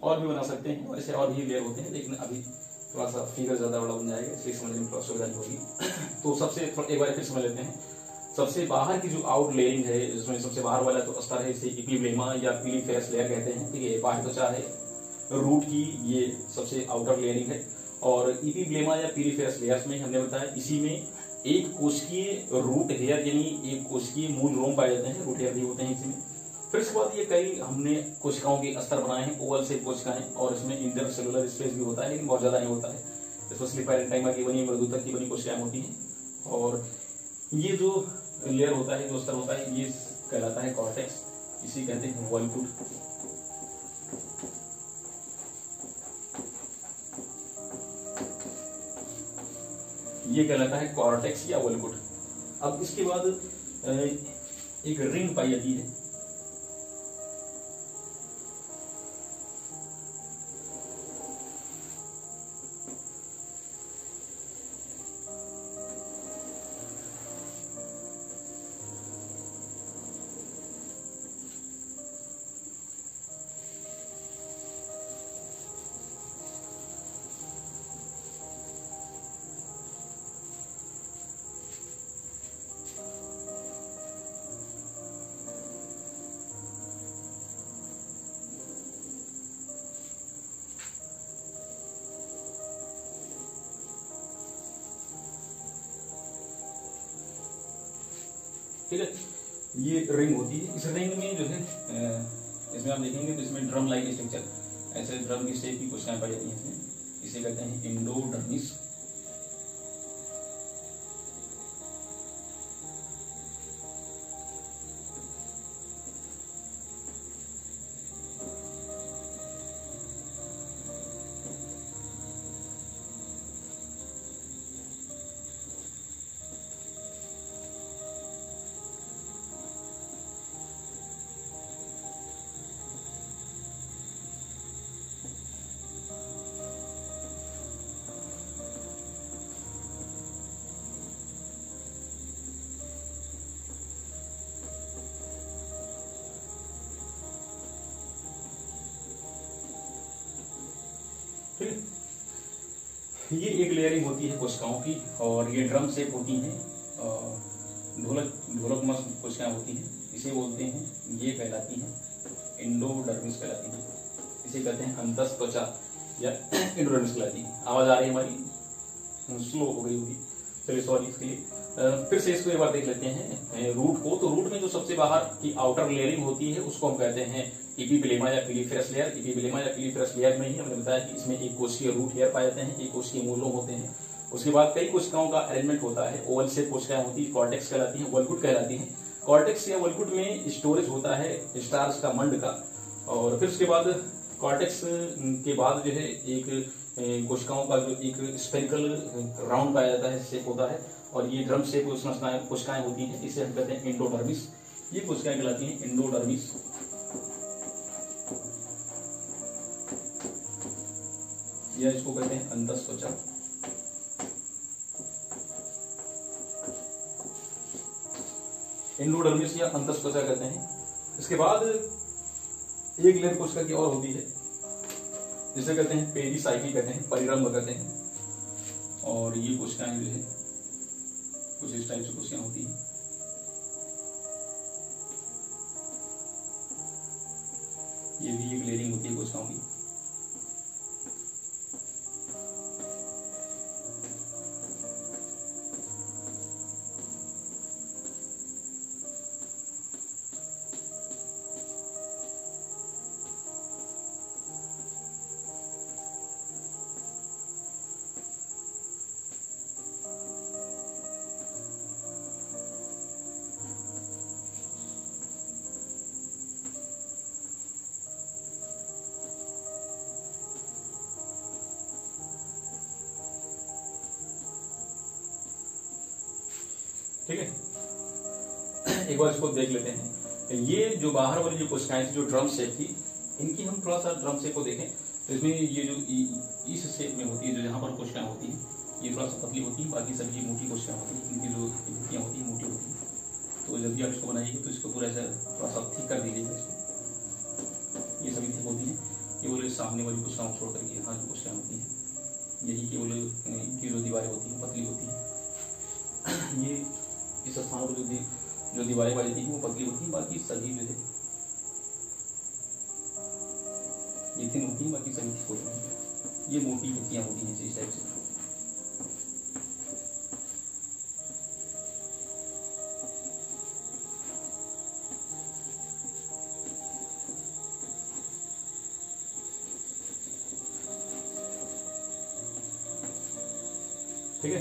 और भी बना सकते हैं, वैसे और भी लेयर होते हैं, लेकिन अभी थोड़ा सा फिगर ज्यादा बड़ा बन जाएगा, इसलिए समझने में थोड़ा सुविधा होगी। तो सबसे एक बार फिर समझ लेते हैं। सबसे बाहर की जो आउट लेयरिंग है, जिसमें सबसे बाहर वाला तो स्तर है, इसे इपीब्लेमा या पीलीफेरस लेयर कहते हैं। ठीक है, बाह्य त्वचा है रूट की, ये सबसे आउटर लेयरिंग है। और इपीब्लेमा या पीलीफेरस लेयर्स में हमने बताया, इसी में एक कोशिकीय रूट हेयर यानी एक कोशिकीय मूल रोम पाए जाते हैं, रूट हेयर भी होते हैं इसी में। फिर इसके बाद ये कई हमने कोशिकाओं के स्तर बनाए हैं, ओवल शेप कोशिकाएं, और इसमें इंटरसेलुलर स्पेस भी होता है, लेकिन बहुत ज्यादा नहीं होता है। स्पेशली पैरेंकाइमा की बनी, मृदुतक की बनी कोशिकाएं होती हैं। और ये जो लेयर होता है, जो स्तर होता है, ये कहलाता है कॉर्टेक्स, इसी कहते हैं वॉल्कुट। ये कहलाता है कॉर्टेक्स या वॉल्कुट। अब इसके बाद एक रिंग पाई जाती है, ठीक है, ये रिंग होती है। इस रिंग में जो है इसमें आप देखेंगे तो इसमें ड्रम लाइक स्ट्रक्चर, ऐसे ड्रम की शेप की कोशिकाएं पाई जाती हैं इसमें। इसे कहते हैं एंडोडर्मिस। ठीक है, ये एक लेयरिंग होती है कोशिकाओं की, और ये ड्रम शेप होती हैं, ढोलक कोशिकाएं होती हैं, इसे बोलते हैं, ये कहलाती हैं एंडोडर्मिस कहलाती हैं। इसे कहते हैं अंतस त्वचा या एंडोडर्मिस कहलाती है। आवाज आ रही है हमारी, स्लो हो गई होगी, चलिए सॉरी इसके लिए। फिर से इसको एक बार देख लेते हैं रूट को। तो रूट में जो सबसे बाहर की आउटर लेयरिंग होती है उसको हम कहते हैं इपिब्लेमा या पिलीफेरस लेयर। इपिब्लेमा या पिलीफेरस लेयर में ही हमने बताया कि इसमें एक कोशिकीय रूट हेयर पाए जाते हैं, एक कोशिकीय मूलों होते हैं। उसके बाद कई कोशिकाओं का अरेंजमेंट होता है, ओवल शेप कोशिकाएं होती है, कॉर्टेक्स कहलाती है, वल्कुट कहलाती है। कॉर्टेक्स या वल्कुट में स्टोरेज होता है स्टार्च का, मंड का। और फिर उसके बाद कॉर्टेक्स के बाद जो है एक कोशिकाओं का जो एक स्पेरिकल राउंड पाया जाता है, शेप होता है, और ये ड्रम शेप कोशिकाएं होती हैं, इसे हम कहते हैं एंडोडर्मिस। ये कोशिकाएं कहलाती हैं एंडोडर्मिस। या इसको कहते हैं अंतःत्वचा। एंडोडर्मिस या अंतःत्वचा कहते हैं। इसके बाद एक लेयर कोशिका की और होती है जिसे कहते हैं पेरिसाइकिल कहते हैं, परिरंभ कहते हैं। और ये कोशिकाएं जो है कुछ इस टाइप से कोशिकाएं होती हैं। ये भी एक लेयरिंग होती है कोशिकाओं की। ठीक है, एक बार इसको देख लेते हैं। ये जो बाहर वाली जो कोशिकाएं थी जो ड्रम शेप थी, इनकी हम थोड़ा सा ड्रम शेप को देखें तो इसमें ये जो इस शेप में होती है, जो यहाँ पर कोशिकाएं होती हैं ये थोड़ा सा पतली होती है, बाकी सभी मोटी कोशिकाएं होती हैं। इनकी जो भित्तियां होती हैं मोटी होती हैं। तो जब भी आप इसको बनाइएगा तो इसको पूरा ऐसा थोड़ा सा थिक कर दीजिएगा। इसको ये सभी थिक होती हैं। केवल सामने वाली कोशिकाओं छोड़ करके यहाँ जो कोशिकाएं होती हैं यही केवल इनकी जो दीवारें होती हैं पतली होती हैं। ये इस स्थान पर जो दीवारें वाली थी वो पतली होती है, बाकी सभी जो है ये थिन होती है, बाकी सभी थिक होती हैं। ये मोटी भित्तियां होती हैं इस टाइप से। ठीक है,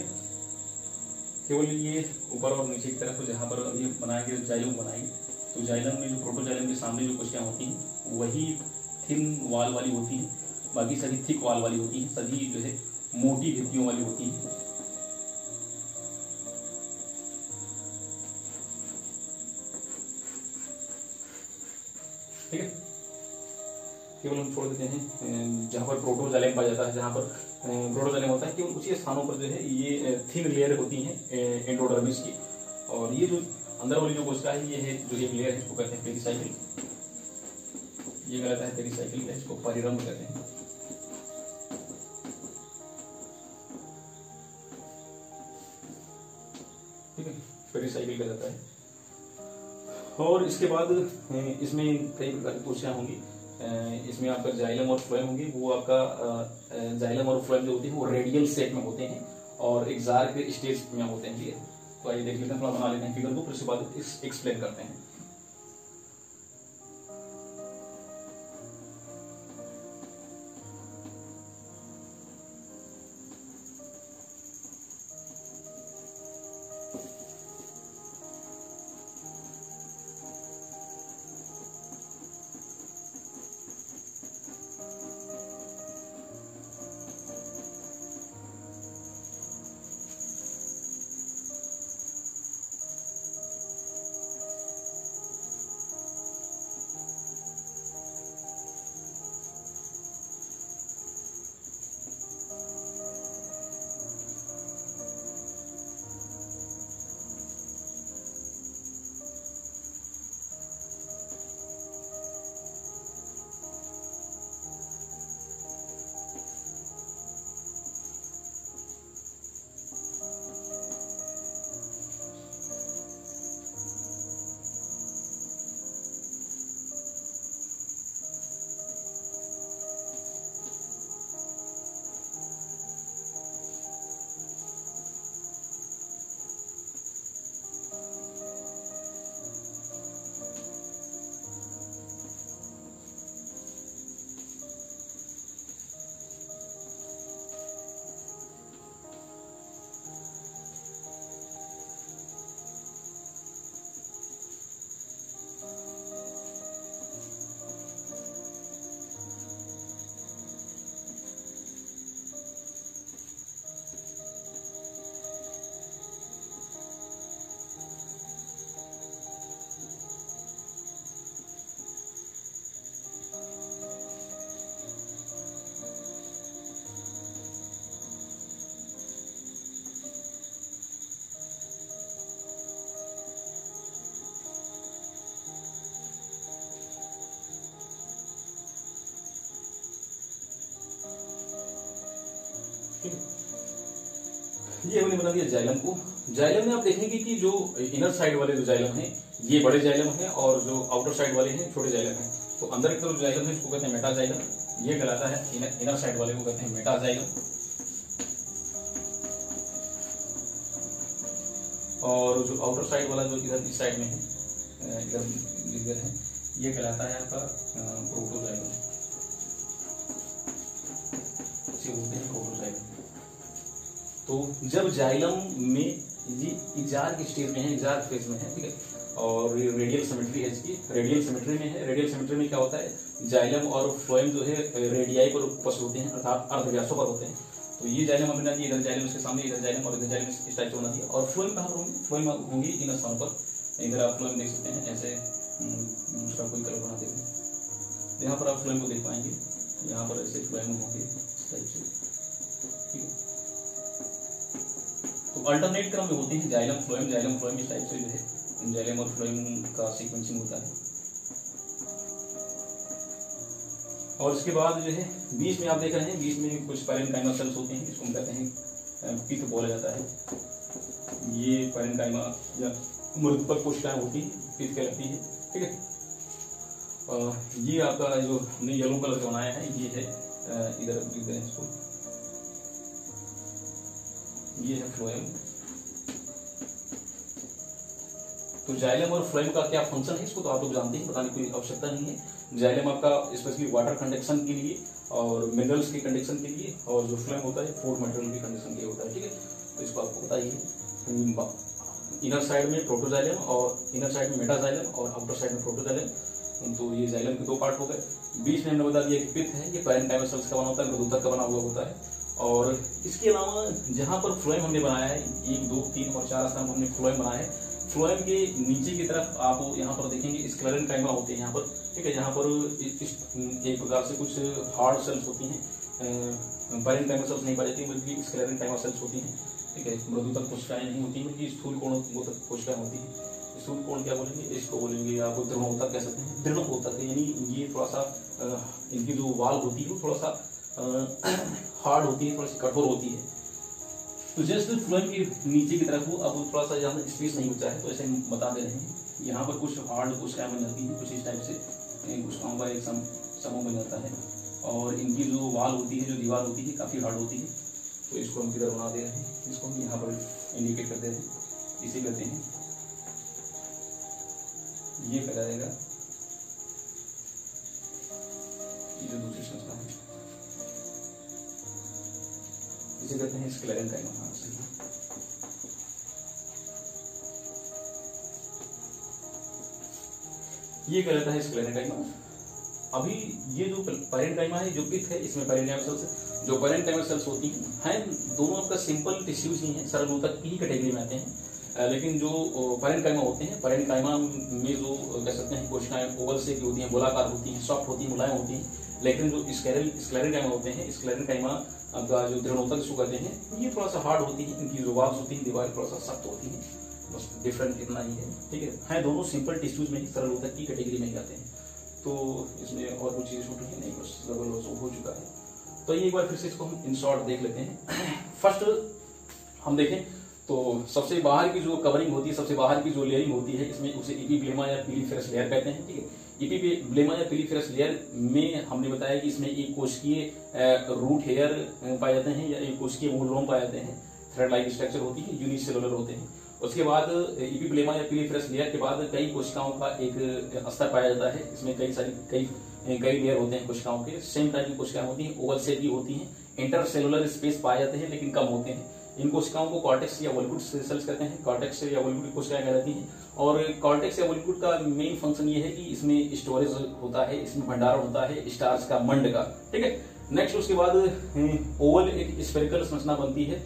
केवल ये ऊपर और नीचे की तरफ जहाँ पर ये बनाएंगे जाइलम बनाएंगे तो जाइलम में जो प्रोटोजाइलम के सामने जो कोशिकाएं होती हैं वही थिन वाल वाली होती हैं, बाकी सभी थिक वाल वाली होती हैं, सभी जो है मोटी भित्तियों वाली होती हैं। ठीक है, केवल हम छोड़ देते हैं जहाँ पर प्रोटोजाइलम पाया जाता है, जहाँ पर प्रोटोजाइलम होता है केवल उसी स्थानों पर जो है ये थिन लेयर होती है एंडोडर्मिस की। और ये जो अंदर वाली जो कोशिका है ये है जो एक लेयर है इसको कहते हैं पेरिसाइकिल। ये कहलाता है पेरिसाइकिल का, इसको परिरंभ कहते हैं। ठीक है, पेरिसाइकिल कहलाता है। और इसके बाद इसमें कई प्रकार की कोशिकाएं होंगी। इसमें आपका जाइलम और फ्लोएम होंगे। वो आपका जाइलम और फ्लोएम जो होते हैं वो रेडियल शेप में होते हैं और एक जार के स्टेज में होते हैं। तो आइए देख लेते हैं, थोड़ा बना लेते हैं फिगर को, फिर उसके बाद एक्सप्लेन करते हैं। ये हमने बता दिया जाइलम को। जाइलम में आप देखेंगे कि जो इनर साइड वाले जो जाइलम है ये बड़े जाइलम है और जो आउटर साइड वाले हैं छोटे जाइलम है। तो अंदर की तरफ जाइलम है इसको कहते हैं मेटाजाइलम, ये कहलाता है इनर साइड वाले को कहते हैं मेटाजाइलम। और जो आउटर साइड वाला जो इधर इस साइड में है इधर है ये कहलाता है आपका प्रोटोजाइलम, इसे बोलते हैं प्रोटोजाइलम। तो जब जाइलम में ये इजार के स्टेज में है, इजार फेज में है, ठीक है, और रेडियल सिमेट्री है इसकी, रेडियल सिमेट्री में है। रेडियल सिमेट्री में क्या होता है, जाइलम और फ्लोएम जो है रेडियाई पर उपस्थित होते हैं अर्थात अर्धव्यासों पर होते हैं। तो ये जाइलम हमने दिया, इधर जाइलम इसके सामने, इधर जाइलम और इधर जाइलम इस टाइप से होना दिया। और फ्लोएम कहाँ पर होंगे, फ्लोएम होंगी इन स्थानों पर। इधर आप फ्लोएम देख सकते हैं, ऐसे उसका कोई कलर बना देंगे, यहाँ पर आप फ्लोएम को देख पाएंगे, यहाँ पर ऐसे फ्लोएम होंगे इस टाइप से, ठीक है। तो अल्टरनेट क्रम में होते हैं जाइलम फ्लोएम इस टाइप से जो है जाइलम और फ्लोएम का सीक्वेंसिंग होता है। और इसके बाद जो है बीच में आप देख रहे हैं, बीच में कुछ पैरेन्काइमा सेल्स होते हैं, इसको हम कहते हैं पित्त बोला जाता है। ये पैरेन्काइमा या मृदुपर कोशिकाएं होती है, पित्त कहलाती है, ठीक है। ये आपका जो हमने येलो कलर का बनाया है ये है इधर इसको, ये है फ्लोएम। तो जाइलम और फ्लोएम का क्या फंक्शन है इसको तो आप लोग जानते हैं, बताने की कोई आवश्यकता नहीं है। जाइलम आपका स्पेशली वाटर कंडक्शन के लिए और मिनरल्स के कंडक्शन के लिए, और जो फ्लोएम होता है फूड मटेरियल के कंडक्शन के लिए होता है, ठीक है। तो इसको आपको बताइए, इनर साइड में प्रोटोजाइलम और इनर साइड में मेटाजाइलम और आउटर साइड में प्रोटोजाइलम। तो ये जाइलम के दो पार्ट हो गए। बीच में हमने बता दिया कि पित्त है, ये पैरेन्काइमा सेल्स का बना होता है, मृदुतर का बना हुआ होता है। और इसके अलावा जहां पर फ्लोएम हमने बनाया है, 1, 2, 3 और 4 स्थान हमने फ्लोएम बनाया है। फ्लोएम के नीचे की तरफ आप यहाँ पर देखेंगे स्क्लेरेनकाइमा होते हैं यहाँ पर, ठीक है। यहाँ पर एक प्रकार से कुछ हार्ड सेल्स होती हैं, पैरेन्काइमा सेल्स नहीं पाई जाती बल्कि स्क्लेरेनकाइमा सेल्स होती हैं, ठीक है। मृदुतर कोशिकाएं नहीं होती बल्कि स्थूल कोशिकाएं होती हैं। स्थूल कोण क्या बोलेंगे, इसको बोलेंगे आप दृढ़ोत्तक कह सकते हैं, दृढ़ोत्तक, यानी ये थोड़ा सा इनकी जो वाल होती है वो थोड़ा सा हार्ड होती है, थोड़ी सी कठोर होती है। तो जस्ट फ्लोएम के नीचे की तरफ हो, अब थोड़ा सा यहाँ स्पेस नहीं बचा है तो ऐसे हम बता दे रहे हैं। यहाँ पर कुछ हार्ड कोशिकाएं बन जाती है, कुछ इस टाइप से कोशिकाओं का एक समूह बन जाता है, और इनकी जो वाल होती है, जो दीवार होती है, काफी हार्ड होती है। तो इसको हम किधर बना दे रहे हैं, इसको हम यहाँ पर इंडिकेट कर दे रहे हैं, इसे कहते हैं, ये कहला जाएगा ये जो दूसरी संस्था है इसे कहते हैं स्क्लेरेनकाइमा। हाँ सही है। ये कहलाता है स्क्लेरेनकाइमा। अभी ये जो पैरेन्काइमा है, जो पित्त है, इसमें पैरेन्काइमा सेल्स, जो पैरेन्काइमा सेल्स होती हैं दोनों आपका सिंपल टिश्यूज ही हैं, सरल ऊतक की ही कैटेगरी में आते हैं। लेकिन जो पैरेन्काइमा होते हैं, पैरेन्काइमा में जो कह सकते हैं कोशिकाएं ओवल शेप की होती हैं, गोलाकार होती हैं, सॉफ्ट होती हैं, मुलायम होती हैं। लेकिन जो स्क्लेरेनकाइमा होते हैं, स्क्लेरेनकाइमा का जो दृढ़ोत्तक जिसको कहते हैं, ये थोड़ा सा हार्ड होती है, इनकी जो वाल्स होती है, दीवार थोड़ा सा सख्त होती है, बस डिफरेंट इतना ही है, ठीक है। दोनों सिंपल टिश्यूज में ही, सरल ऊतक की कैटेगरी में ही आते हैं। तो इसमें और कुछ चीजें छूट रही नहीं, बस लगभग हो चुका है। तो ये एक बार फिर से इसको हम इन शॉर्ट देख लेते हैं। फर्स्ट हम देखें तो सबसे बाहर की जो कवरिंग होती है, सबसे बाहर की जो लेयरिंग होती है, इसमें उसे एपिब्लेमा या पिलीफेरस लेयर कहते हैं, ठीक है। एपिब्लेमा या पिलीफेरस लेयर में हमने बताया कि इसमें एक कोशिकीय रूट हेयर पाए जाते हैं या एक कोशिकीय मूलरोम पाए जाते हैं, थ्रेड लाइक स्ट्रक्चर होती है, यूनिसेलुलर होते हैं। उसके बाद एपिब्लेमा या पिलीफेरस लेयर के बाद कई कोशिकाओं का एक स्तर पाया जाता है, इसमें कई लेयर होते हैं कोशिकाओं के, सेम टाइप की कोशिकाएं होती हैं, ओवल शेप की होती हैं, इंटरसेलुलर स्पेस पाए जाते हैं लेकिन कम होते हैं। इन कोशिकाओं को कॉर्टेक्स या वोल्कुट सेल्स कहते हैं, कॉर्टेक्स या वोल्कुट की कोशिकाएं कहलाती हैं। और कॉर्टेक्स या वोल्कुट का मेन फंक्शन ये है कि इसमें स्टोरेज होता है, इसमें भंडारण होता है स्टार्च का, मंड का, ठीक है। नेक्स्ट उसके बाद ओवल एक स्फेरिकल संरचना बनती है।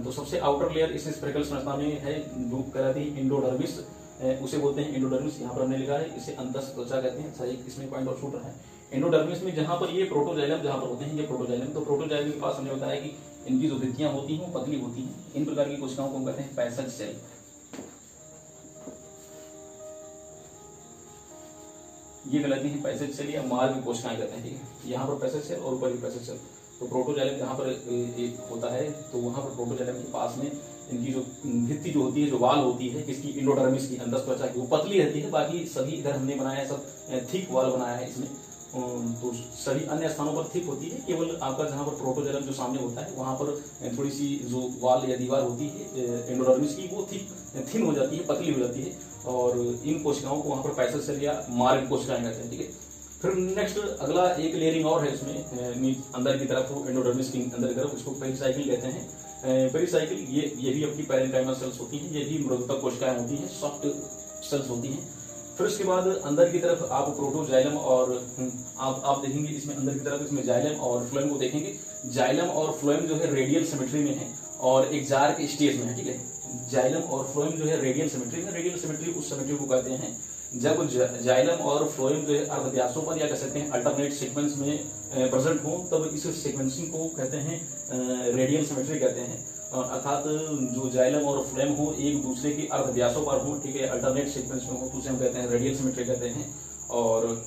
तो सबसे आउटर लेयर इस स्फेरिकल संरचना में है जो कहलाती है एंडोडर्मिस, उसे बोलते हैं एंडोडर्मिस, यहाँ पर हमने लिखा है, इसे अंतःत्वचा कहते हैं। सही, इसमें पॉइंट और शूट रहा है। एंडोडर्मिस में जहां पर ये प्रोटोजाइलम जहां पर होते हैं, ये प्रोटोजाइलम, तो प्रोटोजाइलम के पास हमने बताया कि इनकी जो भित्तियां होती हैं वो पतली होती हैं। इन प्रकार की कोशिकाओं को हम कहते हैं पैसेज सेल। ये कहलाती है पैसेज सेल या मार्ग कोशिकाएं कहते हैं, ठीक है। यहाँ पर पैसेज सेल और ऊपर पैसेज सेल। तो प्रोटोजाइलम जहाँ पर होता है तो वहाँ पर प्रोटोजाइलम के पास में इनकी जो भित्ति जो होती है, जो वाल होती है किसकी, एंडोडर्मिस की, अंदर त्वचा की, वो पतली रहती है। बाकी सभी इधर हमने बनाया है सब थिक वाल बनाया है इसमें, तो सभी अन्य स्थानों पर थिक होती है। केवल आपका जहाँ पर प्रोटोजाइलम जो सामने होता है वहाँ पर थोड़ी सी जो वाल या दीवार होती है एंडोडर्मिस की, वो थिन हो जाती है, पतली हो जाती है, और इन कोशिकाओं को वहाँ पर पैसल सेल या मार्ग कोशिकाएं कहते हैं। ठीक है, फिर नेक्स्ट अगला एक लेयरिंग और है इसमें अंदर की तरफ, एंडोडर्मिस की अंदर की तरफ, इसको पेरिसाइकिल कहते हैं। पेरिसाइकिल ये भी आपकी पैरेन्काइमल सेल्स होती हैं, ये भी मृदुता कोशिकाएं होती हैं, सॉफ्ट सेल्स होती हैं। फिर उसके बाद अंदर की तरफ आप प्रोटोजाइलम और आप देखेंगे इसमें अंदर की तरफ, इसमें जाइलम और फ्लोएम को देखेंगे। जाइलम और फ्लोएम जो है रेडियल सिमेट्री में है और एक जार के स्टेज में है। ठीक है, जाइलम और फ्लोएम जो है रेडियल सिमेट्री में, रेडियल सिमेट्री उस सिमेट्री को कहते हैं जब जाइलम और फ्लोएम जो है अर्धव्यासों पर या कह सकते हैं अल्टरनेट सीक्वेंस में प्रेजेंट हो, तब इस सीक्वेंसिंग को कहते हैं रेडियल सिमेट्री कहते हैं। अर्थात जो जाइलम और फ्लोएम हो एक दूसरे के अर्धव्यासों पर हो, ठीक है, अल्टरनेट सीक्वेंस में हो, तो उसे हम कहते हैं रेडियल सिमेट्री कहते हैं। और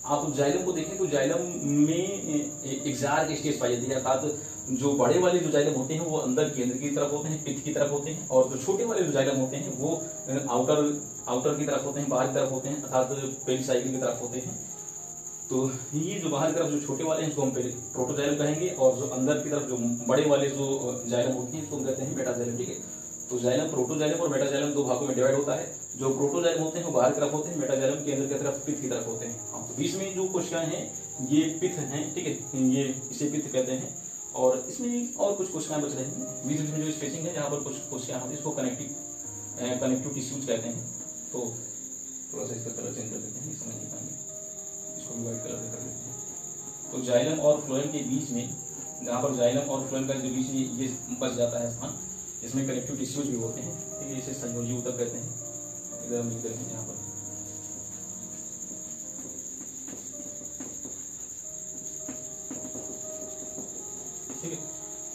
आप जाइलम को देखें तो जाइलम में एक जार की स्टेज पाई जाती है, अर्थात जो बड़े वाले जो जाइलम होते हैं वो अंदर केंद्र की तरफ होते हैं, पित्त की तरफ होते हैं, और जो छोटे वाले जो जाइलम होते हैं वो आउटर की तरफ होते हैं, बाहर की तरफ होते हैं, अर्थात पेरिसाइकिल की तरफ होते हैं। तो ये जो बाहर की तरफ जो छोटे वाले हैं इसको हम प्रोटोजाइलम कहेंगे, और जो अंदर की तरफ जो बड़े वाले जो जाइलम होते हैं इसको हम कहते हैं मेटाजाइलम। ठीक है, तो जाइलम, प्रोटोजाइलम और मेटाजाइलम दो भागों में डिवाइड होता है। जो प्रोटोजाइलम होते हैं वो बाहर की तरफ होते हैं, मेटाजाइलम के अंदर की तरफ पित्त की तरफ होते हैं। हाँ, तो बीच में जो कोशिकाएं हैं ये पित्त हैं। ठीक है, ये इसे पित्त कहते हैं, और इसमें और कुछ कोशिकाएं बच रही हैं बीच में जो स्पेसिंग है, जहाँ पर कुछ कोशिकाएं होती है इसको कनेक्टिव टिश्यूज कहते हैं। तो थोड़ा सा इसका कलर चेंज कर देते हैं, समझ नहीं पाएंगे, इसको भी व्हाइट कलर से कर देते हैं। तो जाइलम और फ्लोएम के बीच में, जहाँ पर जाइलम और फ्लोएम का जो बीच में ये बच जाता है स्थान, इसमें कनेक्टिव टिश्यूज भी होते हैं। ठीक है, इसे संयोजी ऊतक कहते हैं। इधर हम लिख देते हैं यहाँ पर, ठीक है,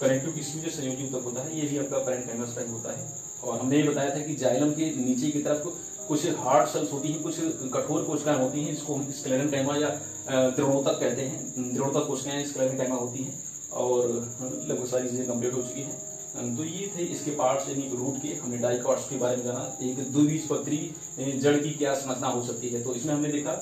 कनेक्टिव टिश्यू जो संयोजी ऊतक होता है ये भी आपका पैरेन्काइमल टाइप होता है। और हमने ये बताया था कि जाइलम के नीचे की तरफ कुछ हार्ड सेल्स होती हैं, कुछ कठोर कोशिकाएं होती हैं, इसको हम स्क्लेरेन्काइमा या दृढ़ोतक कहते हैं। दृढ़ोतक कोशिकाएं स्क्लेरेन्काइमा होती हैं, और लगभग सारी चीजें कंप्लीट हो चुकी हैं। तो ये थे इसके पार्ट्स, यानी रूट के। हमने डाइकॉट्स के बारे में जाना, एक द्विबीजपत्री जड़ की क्या संरचना हो सकती है। तो इसमें हमने देखा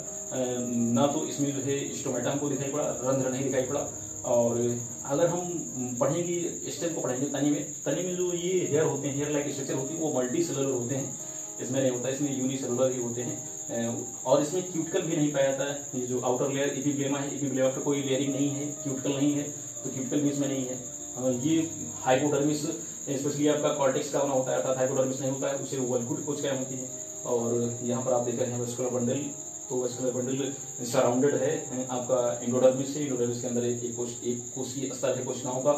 ना तो इसमें जो है स्टोमेटा हमको दिखाई पड़ा, रंध्र नहीं दिखाई पड़ा। और अगर हम पढ़ेंगे स्टेम को पढ़ेंगे तनी में जो ये हेयर होते हैं, हेयर लाइक स्ट्रक्चर होती है, वो मल्टी सेलुलर होते हैं। इसमें नहीं होता, इसमें यूनिसेलुलर ही होते हैं। और इसमें क्यूटिकल भी नहीं पाया जाता है। ये जो आउटर लेयर एपिब्लेमा है, एपिब्लेमा पर कोई लेयरिंग नहीं है, क्यूटिकल नहीं है, तो क्यूटिकल भी इसमें नहीं है। ये हाइपोडर्मिस स्पेशली आपका कॉर्टेक्स का बना होता है, अर्थात हाइपोडर्मिस नहीं होता है, उसे वल्कुट कोशिकाएं होती हैं। और यहाँ पर आप देख रहे हैं वेस्कुलर बंडल, तो वेस्कुलर बंडल सराउंडेड है आपका एंडोडर्मिस से। एंडोडर्मिस के अंदर एक कोशिकीय स्तर है कोशिकाओं का,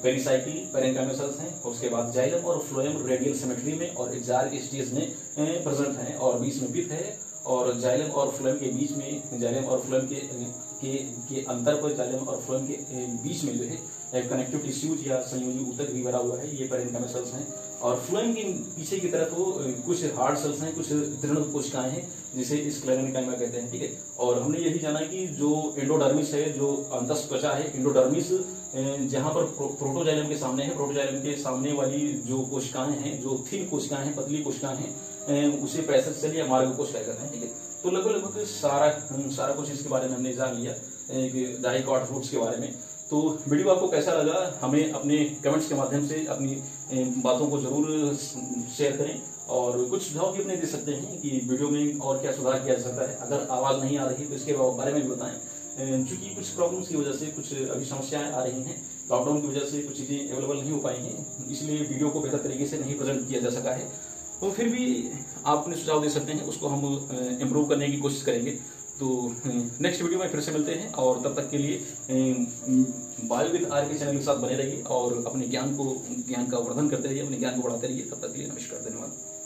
पेरिसाइकिल, पैरेन्काइमल सेल्स हैं, और उसके बाद जाइलम और फ्लोएम रेडियल सिमेट्री में और एक जार के स्टेज में प्रेजेंट है, और बीच में पित्त है। और जाइलम और फ्लोएम के बीच में, जाइलम और फ्लोएम के अंतर पर, जाइलम और फ्लोएम के बीच में जो है कनेक्टिव टिश्यूज या संयोजी ऊतक भी भरा हुआ है, ये पैरेन्काइमल सेल्स हैं। और फ्लोएम के पीछे की तरफ कुछ हार्ड सेल्स हैं, कुछ दृढ़ कोशिकाएं हैं, जिसे स्क्लेरेन्काइमा कहते हैं। ठीक है, और हमने ये भी जाना कि जो एंडोडर्मिस है, जो अंतस त्वचा है, एंडोडर्मिस जहां पर प्रोटोजाइलम के सामने है, प्रोटोजाइलम के सामने वाली जो कोशिकाएं हैं, जो थिन कोशिकाएं हैं, पतली कोशिकाएं हैं, उसे पैसल सेल या मार्ग कोशिकाएं कहते हैं। ठीक है, तो लगभग सारा कुछ इसके बारे में हमने जान लिया, डाइकॉट रूट्स के बारे में। तो वीडियो आपको कैसा लगा, हमें अपने कमेंट्स के माध्यम से अपनी बातों को जरूर शेयर करें, और कुछ सुझाव भी अपने दे सकते हैं कि वीडियो में और क्या सुधार किया जा सकता है। अगर आवाज नहीं आ रही तो इसके बारे में भी बताएं, क्योंकि कुछ प्रॉब्लम्स की वजह से कुछ अभी समस्याएं आ रही हैं, लॉकडाउन की वजह से कुछ चीजें अवेलेबल नहीं हो पाई हैं, इसलिए वीडियो को बेहतर तरीके से नहीं प्रेजेंट किया जा सका है। तो फिर भी आप अपने सुझाव दे सकते हैं, उसको हम इम्प्रूव करने की कोशिश करेंगे। तो नेक्स्ट वीडियो में फिर से मिलते हैं, और तब तक के लिए bio with R K channel के साथ बने रहिए और अपने ज्ञान का वर्धन करते रहिए, अपने ज्ञान को बढ़ाते रहिए। तब तक के लिए नमस्कार, धन्यवाद।